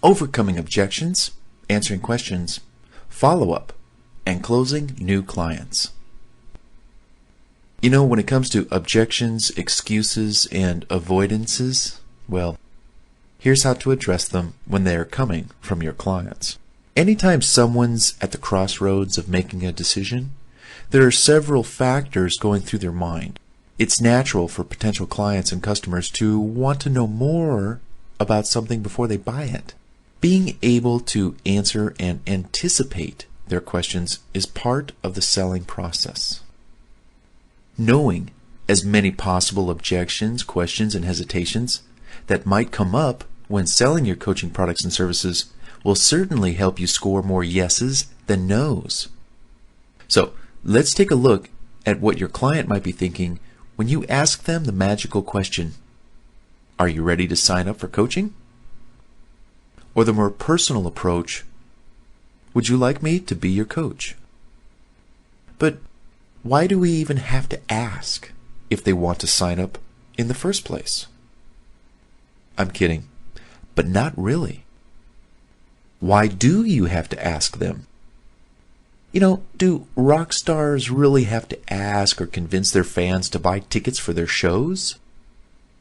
overcoming objections, answering questions, follow-up, and closing new clients. You know, when it comes to objections, excuses, and avoidances, well, here's how to address them when they are coming from your clients. Anytime someone's at the crossroads of making a decision, there are several factors going through their mind. It's natural for potential clients and customers to want to know more about something before they buy it. Being able to answer and anticipate their questions is part of the selling process. Knowing as many possible objections, questions, and hesitations that might come up when selling your coaching products and services will certainly help you score more yeses than nos. So let's take a look at what your client might be thinking when you ask them the magical question, "Are you ready to sign up for coaching?" Or the more personal approach, "Would you like me to be your coach?" But why do we even have to ask if they want to sign up in the first place? I'm kidding, but not really. Why do you have to ask them? You know, do rock stars really have to ask or convince their fans to buy tickets for their shows?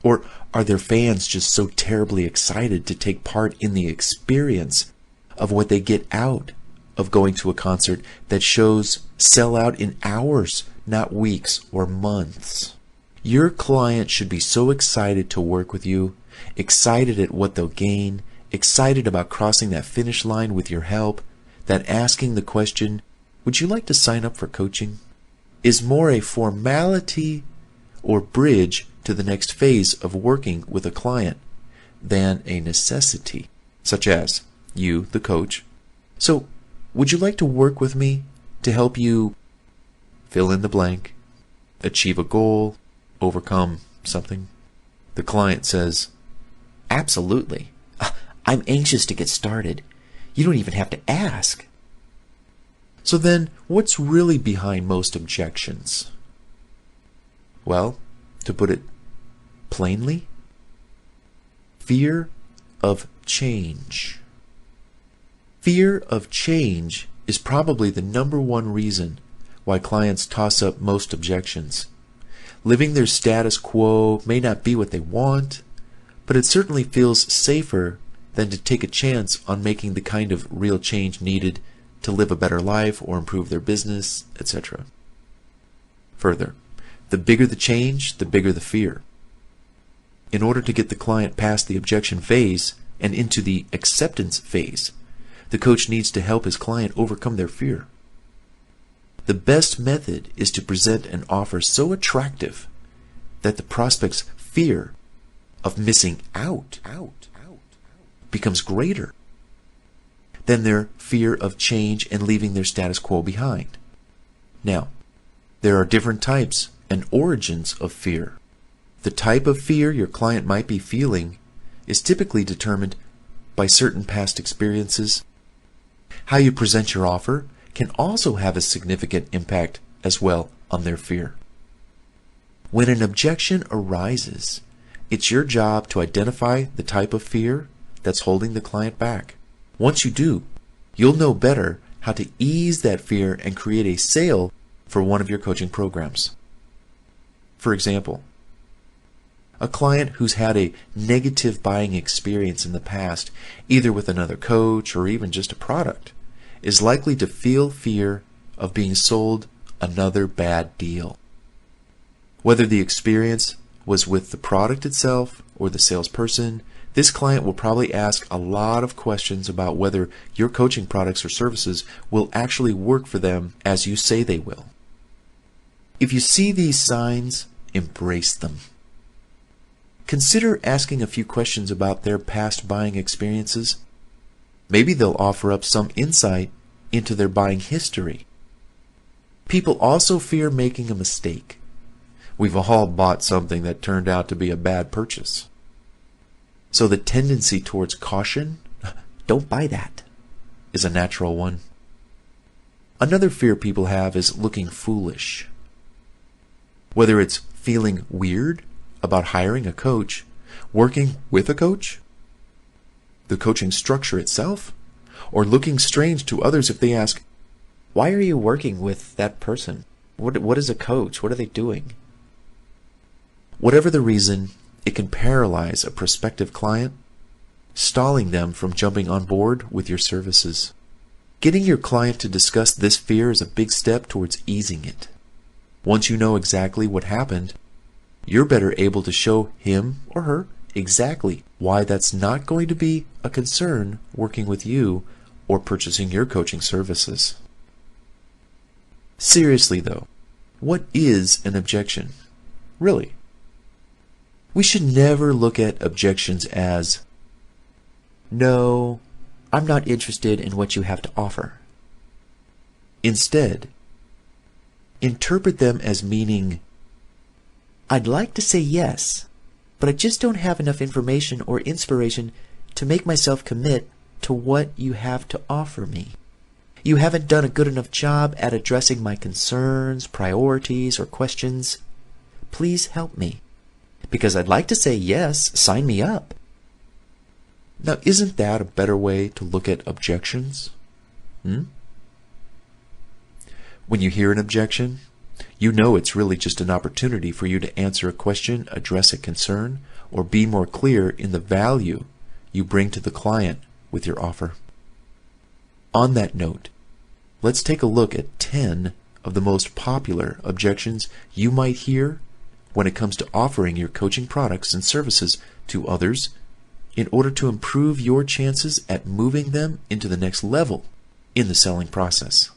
Or are their fans just so terribly excited to take part in the experience of what they get out of going to a concert that shows sell out in hours, not weeks or months? Your client should be so excited to work with you, excited at what they'll gain, excited about crossing that finish line with your help, that asking the question, "Would you like to sign up for coaching?" is more a formality or bridge to the next phase of working with a client than a necessity, such as you, the coach. "So, would you like to work with me to help you fill in the blank, achieve a goal, overcome something?" The client says, "Absolutely. I'm anxious to get started. You don't even have to ask." So then, what's really behind most objections? Well, to put it plainly, fear of change. Fear of change is probably the #1 reason why clients toss up most objections. Living their status quo may not be what they want, but it certainly feels safer than to take a chance on making the kind of real change needed to live a better life or improve their business, etc. Further, the bigger the change, the bigger the fear. In order to get the client past the objection phase and into the acceptance phase, the coach needs to help his client overcome their fear. The best method is to present an offer so attractive that the prospect's fear of missing out becomes greater than their fear of change and leaving their status quo behind. Now, there are different types and origins of fear. The type of fear your client might be feeling is typically determined by certain past experiences. How you present your offer can also have a significant impact as well on their fear. When an objection arises, it's your job to identify the type of fear that's holding the client back. Once you do, you'll know better how to ease that fear and create a sale for one of your coaching programs. For example, a client who's had a negative buying experience in the past, either with another coach or even just a product, is likely to feel fear of being sold another bad deal. Whether the experience was with the product itself or the salesperson, this client will probably ask a lot of questions about whether your coaching products or services will actually work for them as you say they will. If you see these signs, embrace them. Consider asking a few questions about their past buying experiences. Maybe they'll offer up some insight into their buying history. People also fear making a mistake. We've all bought something that turned out to be a bad purchase. So the tendency towards caution, "Don't buy that," is a natural one. Another fear people have is looking foolish. Whether it's feeling weird about hiring a coach, working with a coach, the coaching structure itself, or looking strange to others if they ask, "Why are you working with that person? What is a coach? What are they doing?" Whatever the reason, it can paralyze a prospective client, stalling them from jumping on board with your services. Getting your client to discuss this fear is a big step towards easing it. Once you know exactly what happened, you're better able to show him or her exactly why that's not going to be a concern working with you or purchasing your coaching services. Seriously though, what is an objection? Really? We should never look at objections as, "No, I'm not interested in what you have to offer." Instead, interpret them as meaning, "I'd like to say yes, but I just don't have enough information or inspiration to make myself commit to what you have to offer me. You haven't done a good enough job at addressing my concerns, priorities, or questions. Please help me, because I'd like to say yes, sign me up." Now, isn't that a better way to look at objections? When you hear an objection, you know it's really just an opportunity for you to answer a question, address a concern, or be more clear in the value you bring to the client with your offer. On that note, let's take a look at 10 of the most popular objections you might hear when it comes to offering your coaching products and services to others in order to improve your chances at moving them into the next level in the selling process.